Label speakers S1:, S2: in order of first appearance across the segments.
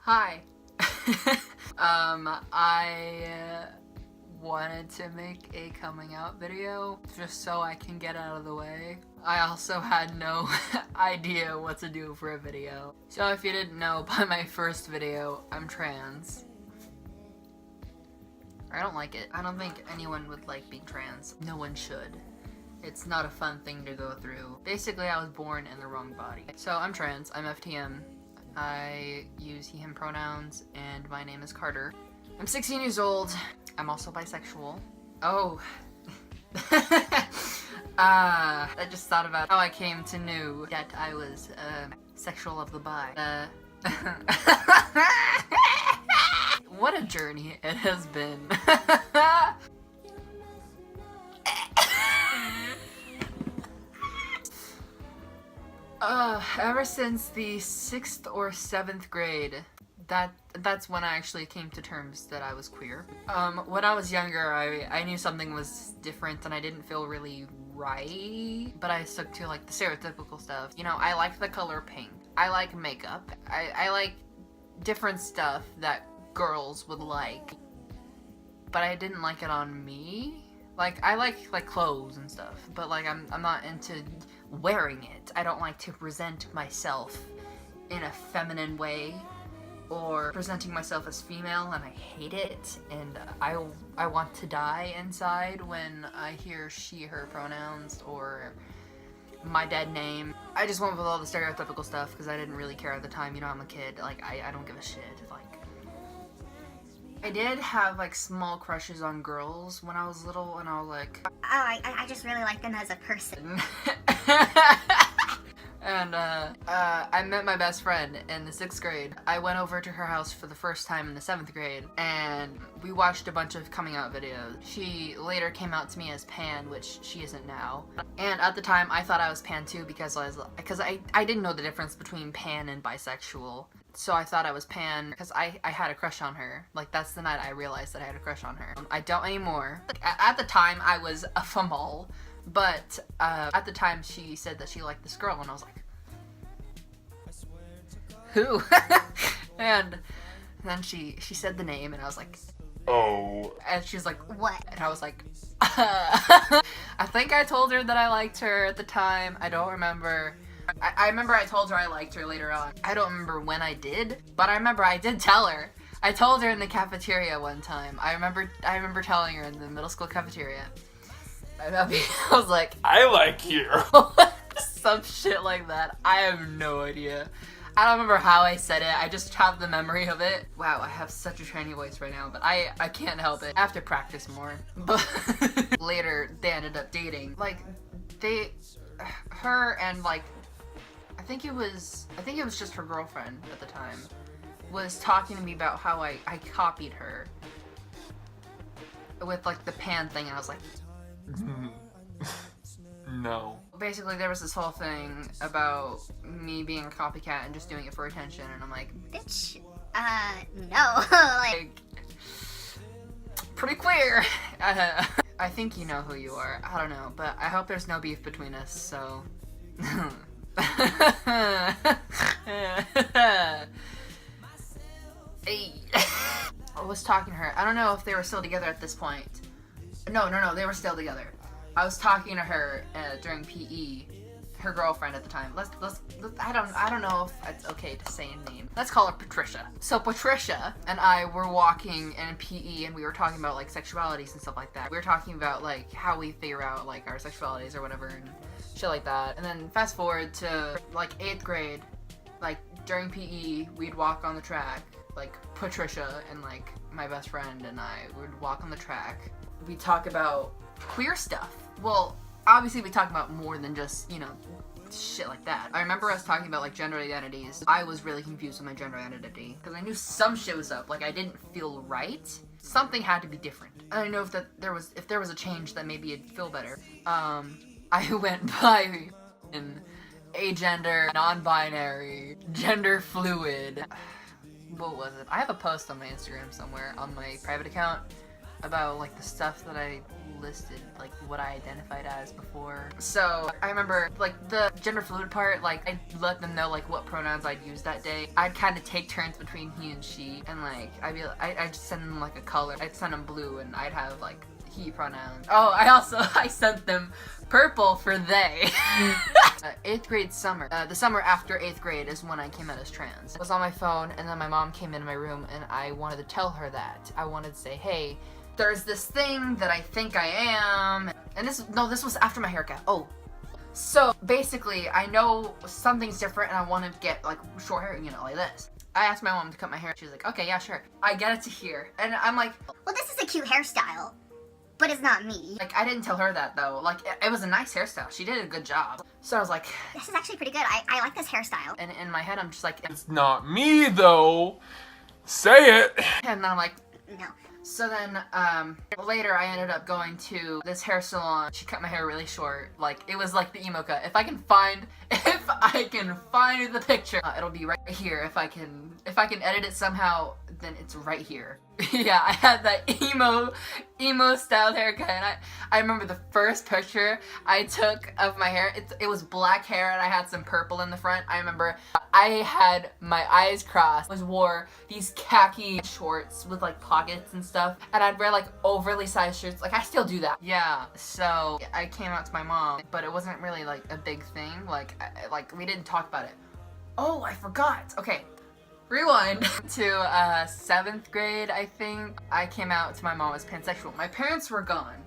S1: Hi. I wanted to make a coming out video just so I can get out of the way. I also had no idea what to do for a video. So if you didn't know by my first video, I'm trans. I don't like it. I don't think anyone would like being trans. No one should. It's not a fun thing to go through. Basically, I was born in the wrong body. So I'm trans, I'm FTM. I use he, him pronouns, and my name is Carter. I'm 16 years old. I'm also bisexual. Oh. I just thought about how I came to know that I was sexual of the bi. What a journey it has been. Ever since the 6th or 7th grade, that's when I actually came to terms that I was queer. When I was younger, I knew something was different and I didn't feel really right, but I stuck to like the stereotypical stuff. You know, I like the color pink. I like makeup. I like different stuff that girls would like, but I didn't like it on me. Like, I like clothes and stuff, but like I'm not into wearing it. I don't like to present myself in a feminine way or presenting myself as female, and I hate it, and I want to die inside when I hear she, her pronouns or my dead name. I just went with all the stereotypical stuff because I didn't really care at the time. You know, I'm a kid. Like, I don't give a shit. Like, I did have like small crushes on girls when I was little, and I was like,
S2: oh, I just really like them as a person.
S1: And I met my best friend in the 6th grade. I went over to her house for the first time in the 7th grade, and we watched a bunch of coming out videos. She later came out to me as pan, which she isn't now. And at the time, I thought I was pan too because I didn't know the difference between pan and bisexual. So I thought I was pan because I had a crush on her. Like, that's the night I realized that I had a crush on her. I don't anymore. At the time, I was a female, but at the time she said that she liked this girl, and I was like, who? And then she said the name, and I was like, oh. And she's like,
S2: what?
S1: And I was like, I think I told her that I liked her at the time. I don't remember. I remember I told her I liked her later on. I don't remember when I did, but I remember I did tell her. I told her in the cafeteria one time. I remember telling her in the middle school cafeteria. I was like, I like you. Some shit like that. I have no idea. I don't remember how I said it. I just have the memory of it. Wow, I have such a tranny voice right now, but I can't help it. I have to practice more. But later, they ended up dating. Like, her and like, I think it was just her girlfriend at the time, was talking to me about how I copied her with like the pan thing, and I was like, no. Basically, there was this whole thing about me being a copycat and just doing it for attention, and I'm like,
S2: bitch, no. Like,
S1: pretty queer. I think you know who you are. I don't know, but I hope there's no beef between us, so. Hey. I was talking to her. I don't know if they were still together at this point. No, they were still together. I was talking to her during PE, her girlfriend at the time. I don't know if it's okay to say a name. Let's call her Patricia. So Patricia and I were walking in PE, and we were talking about like sexualities and stuff like that. We were talking about like how we figure out like our sexualities or whatever and shit like that. And then fast forward to like 8th grade, like during PE, we'd walk on the track. Like Patricia and like my best friend and I would walk on the track. We'd talk about queer stuff. Well, obviously we talk about more than just, you know, shit like that. I remember us talking about like gender identities. I was really confused with my gender identity because I knew some shit was up. Like, I didn't feel right. Something had to be different. I don't know if there was a change that maybe it'd feel better. I went by agender, non-binary, gender fluid. What was it? I have a post on my Instagram somewhere on my private account about like the stuff that I listed, like what I identified as before. So I remember like the gender fluid part, like I'd let them know like what pronouns I'd use that day. I'd kind of take turns between he and she, and like I'd send them like a color. I'd send them blue, and I'd have like he pronouns. Oh, I sent them purple for they. 8th grade summer. The summer after 8th grade is when I came out as trans. I was on my phone, and then my mom came into my room, and I wanted to tell her that. I wanted to say, hey, there's this thing that I think I am. And this was after my haircut. Oh. So basically, I know something's different, and I want to get like short hair, you know, like this. I asked my mom to cut my hair. She was like, okay, yeah, sure. I get it to here. And I'm like,
S2: well, this is a cute hairstyle, but it's not me.
S1: Like, I didn't tell her that, though. Like, it was a nice hairstyle. She did a good job. So I was like,
S2: this is actually pretty good. I like this hairstyle.
S1: And in my head, I'm just like,
S3: it's not me, though. Say it.
S1: And then I'm like,
S2: no.
S1: So then, later I ended up going to this hair salon. She cut my hair really short. Like, it was like the emo cut. If I can find the picture, it'll be right here. If I can edit it somehow, then it's right here. Yeah, I had that emo styled haircut, and I remember the first picture I took of my hair. It was black hair, and I had some purple in the front. I remember I had my eyes crossed. I wore these khaki shorts with like pockets and stuff, and I'd wear like overly sized shirts. Like, I still do that. Yeah, so I came out to my mom, but it wasn't really like a big thing. Like we didn't talk about it. Oh, I forgot. Okay. Rewind to 7th grade, I think. I came out to my mom as pansexual. My parents were gone,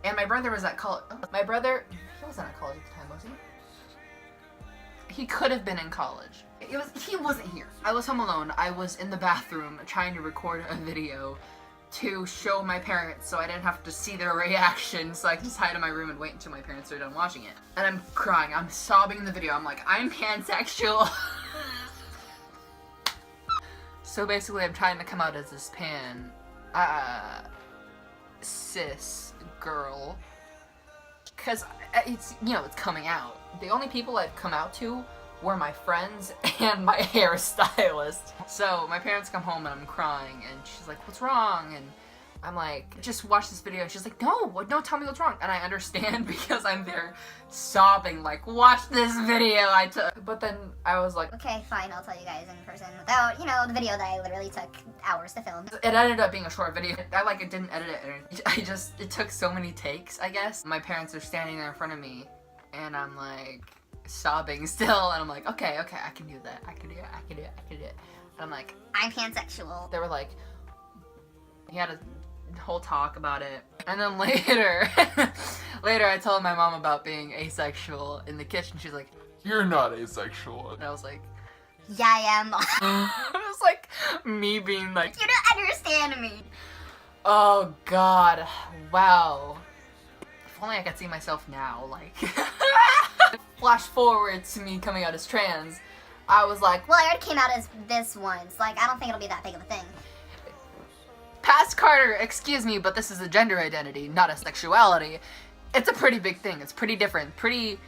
S1: and my brother was at college. My brother, he wasn't at college at the time, was he? He could have been in college. He wasn't here. I was home alone. I was in the bathroom trying to record a video to show my parents so I didn't have to see their reaction, so I could just hide in my room and wait until my parents are done watching it. And I'm crying. I'm sobbing in the video. I'm like, I'm pansexual. So basically, I'm trying to come out as this cis girl, because it's, you know, it's coming out. The only people I've come out to were my friends and my hairstylist. So my parents come home and I'm crying, and she's like, what's wrong? And I'm like, just watch this video. And she's like, no, don't tell me what's wrong. And I understand because I'm there sobbing, like, watch this video I took. But then I was like,
S2: okay, fine, I'll tell you guys in person without, you know, the video that I literally took hours to film.
S1: It ended up being a short video. I didn't edit it. It took so many takes, I guess. My parents are standing there in front of me, and I'm like sobbing still. And I'm like, okay, I can do that. I can do it. And I'm like,
S2: I'm pansexual.
S1: They were like, he had a whole talk about it, and then later I told my mom about being asexual in the kitchen. She's like,
S3: you're not asexual.
S1: and I was like,
S2: yeah, I am.
S1: it was like me being like,
S2: you don't understand me.
S1: oh god, wow, if only I could see myself now. Like, flash forward to me coming out as trans, I was like,
S2: well, I already came out as this once. Like, I don't think it'll be that big of a thing.
S1: Past Carter, excuse me, but this is a gender identity, not a sexuality. It's a pretty big thing. It's pretty different, pretty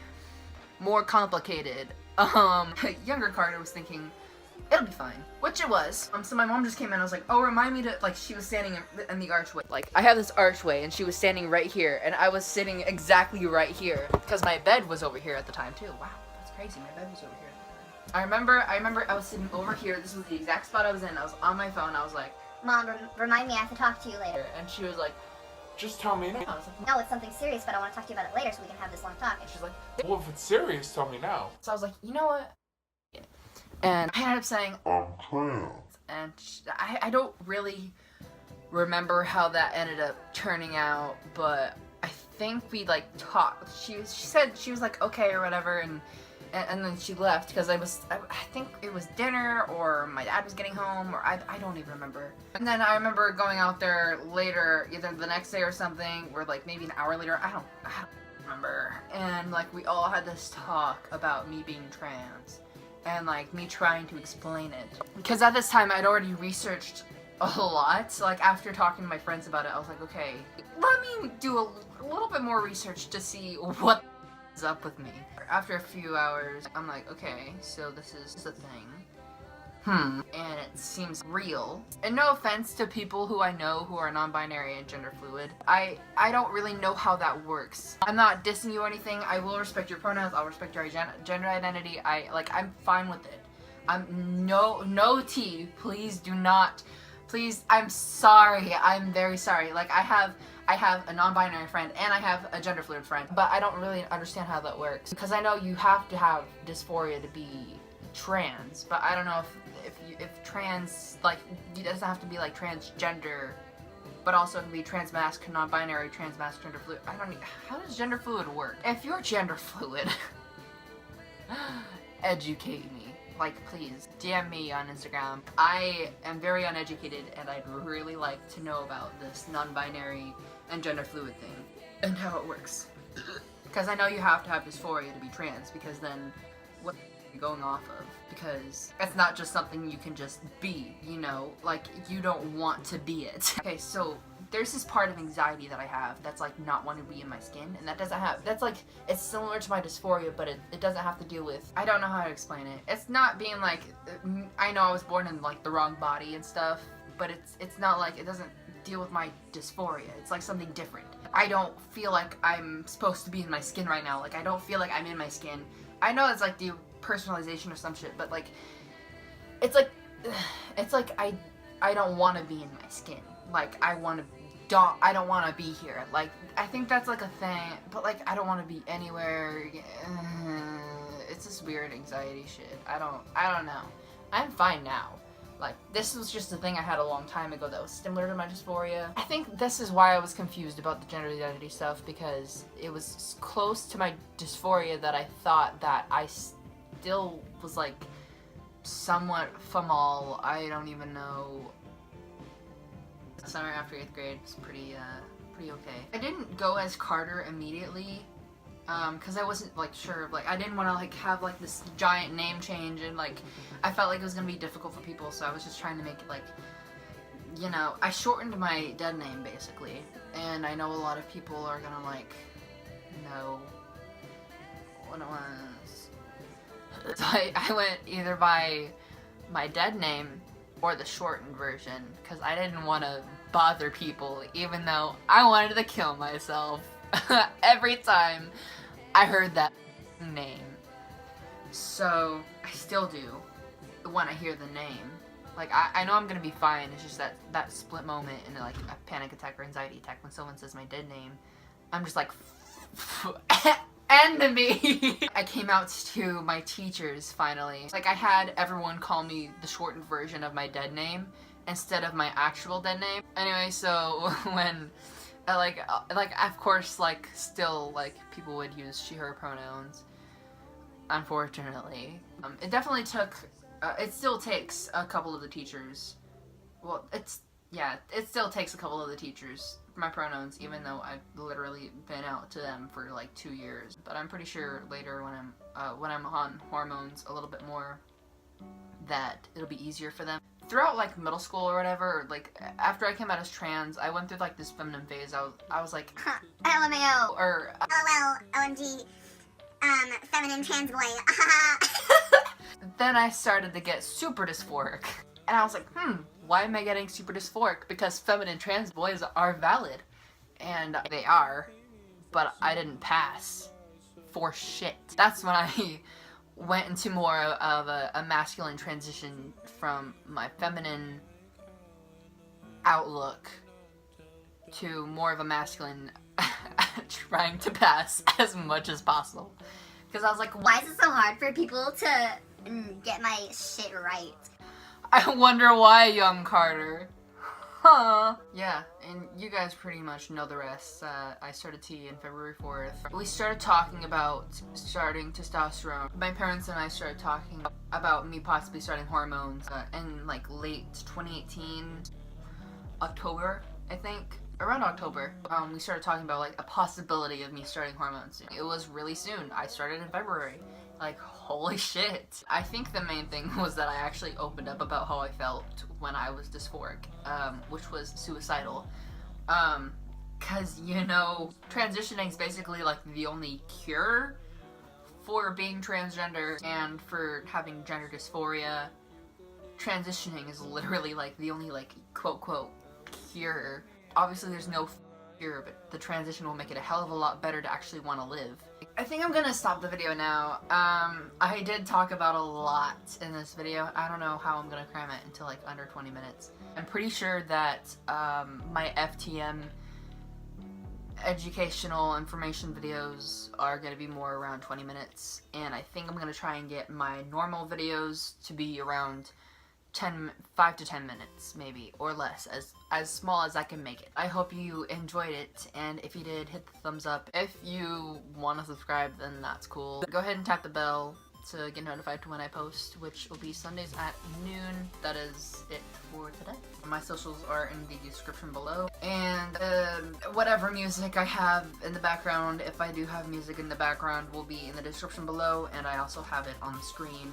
S1: more complicated. Younger Carter was thinking, it'll be fine, which it was. So my mom just came in, I was like, oh, remind me to, like, she was standing in the archway. Like, I have this archway, and she was standing right here, and I was sitting exactly right here, because my bed was over here at the time, too. Wow, that's crazy, my bed was over here at the time. I remember I was sitting over here, this was the exact spot I was in, I was on my phone, I was like,
S2: Mom, remind me, I have to talk to you later.
S1: and she was like,
S3: Just tell me now.
S1: I was like,
S2: no, it's something serious, but I want to talk to you about it later so we can have this long talk.
S1: and she's like,
S3: Well, if it's serious, tell me now.
S1: so I was like, you know what? And I ended up saying,
S3: I'm trans.
S1: and I don't really remember how that ended up turning out, but I think we like talked. She said she was like okay or whatever, and then she left because I think it was dinner or my dad was getting home, or I don't even remember. And then I remember going out there later, either the next day or something, or like maybe an hour later. I don't remember. And like we all had this talk about me being trans. And like me trying to explain it, because at this time I'd already researched a lot. So like after talking to my friends about it, I was like, okay, let me do a little bit more research to see what is up with me. After a few hours, I'm like, okay, so this is the thing. and it seems real. And no offense to people who I know who are non-binary and gender fluid. I don't really know how that works. I'm not dissing you or anything. I will respect your pronouns. I'll respect your gender identity. I'm fine with it. I'm no tea. Please do not. Please, I'm sorry. I'm very sorry. Like I have a non-binary friend and I have a gender fluid friend, but I don't really understand how that works because I know you have to have dysphoria to be trans, but I don't know if trans, like, it doesn't have to be like transgender, but also it can be transmasc, non-binary, transmasc, gender fluid. I don't know. How does gender fluid work? If you're gender fluid, educate me. Like, please, DM me on Instagram. I am very uneducated and I'd really like to know about this non-binary and gender fluid thing and how it works. Because I know you have to have dysphoria to be trans, because then what going off of, because it's not just something you can just be, you know, like you don't want to be it. Okay, so there's this part of anxiety that I have that's like not wanting to be in my skin, and that's like, it's similar to my dysphoria, but it doesn't have to deal with, I don't know how to explain it. It's not being like, I know I was born in like the wrong body and stuff, but it's not like, it doesn't deal with my dysphoria. It's like something different. I don't feel like I'm supposed to be in my skin right now. Like I don't feel like I'm in my skin. I know it's like personalization or some shit, but like it's like I don't want to be in my skin. Like I don't want to be here. Like I think that's like a thing, but like I don't want to be anywhere. It's this weird anxiety shit. I don't know. I'm fine now. Like, this was just a thing I had a long time ago that was similar to my dysphoria. I think this is why I was confused about the gender identity stuff, because it was close to my dysphoria that I thought that I still was, like, somewhat female. I don't even know. Summer after 8th grade was pretty okay. I didn't go as Carter immediately, because I wasn't, like, sure, like, I didn't want to, like, have, like, this giant name change, and, like, I felt like it was going to be difficult for people, so I was just trying to make it, like, you know, I shortened my dead name, basically, and I know a lot of people are going to, like, know what it was. So I went either by my dead name or the shortened version, because I didn't want to bother people, even though I wanted to kill myself every time I heard that name. So I still do when I hear the name. Like I know I'm gonna be fine. It's just that split moment in like a panic attack or anxiety attack when someone says my dead name, I'm just like enemy. I came out to my teachers finally. Like I had everyone call me the shortened version of my dead name instead of my actual dead name. Anyway, so when like of course, like still like people would use she her pronouns, unfortunately. It definitely took it still takes a couple of the teachers, well it still takes a couple of the teachers my pronouns, even though I've literally been out to them for like 2 years. But I'm pretty sure later when I'm on hormones a little bit more, that it'll be easier for them. Throughout like middle school or whatever, or like after I came out as trans, I went through like this feminine phase. I was like
S2: LMAO
S1: or
S2: LOL OMG feminine trans boy.
S1: Then I started to get super dysphoric, and I was like, why am I getting super dysphoric? Because feminine trans boys are valid, and they are, but I didn't pass for shit. That's when I went into more of a masculine transition from my feminine outlook to more of a masculine trying to pass as much as possible. Because I was like,
S2: why is it so hard for people to get my shit right?
S1: I wonder why, young Carter. Huh. Yeah, and you guys pretty much know the rest. I started T on February 4th. We started talking about starting testosterone. My parents and I started talking about me possibly starting hormones in like late 2018, October, I think. Around October, we started talking about like a possibility of me starting hormones soon. It was really soon. I started in February. Like, holy shit. I think the main thing was that I actually opened up about how I felt when I was dysphoric, which was suicidal. Cause, you know, transitioning is basically like the only cure for being transgender and for having gender dysphoria. transitioning is literally like the only like quote cure. Obviously there's no cure, but the transition will make it a hell of a lot better to actually want to live. I think I'm gonna stop the video now. I did talk about a lot in this video. I don't know how I'm gonna cram it into like under 20 minutes. I'm pretty sure that my FTM educational information videos are going to be more around 20 minutes, and I think I'm going to try and get my normal videos to be around 5 to 10 minutes maybe, or less, as small as I can make it. I hope you enjoyed it, and if you did, hit the thumbs up. If you want to subscribe, then that's cool. Go ahead and tap the bell to get notified to when I post, which will be Sundays at noon. That is it for today. My socials are in the description below, and whatever music I have in the background, if I do have music in the background, will be in the description below, and I also have it on the screen.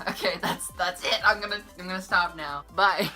S1: Okay, that's it. I'm gonna stop now. Bye.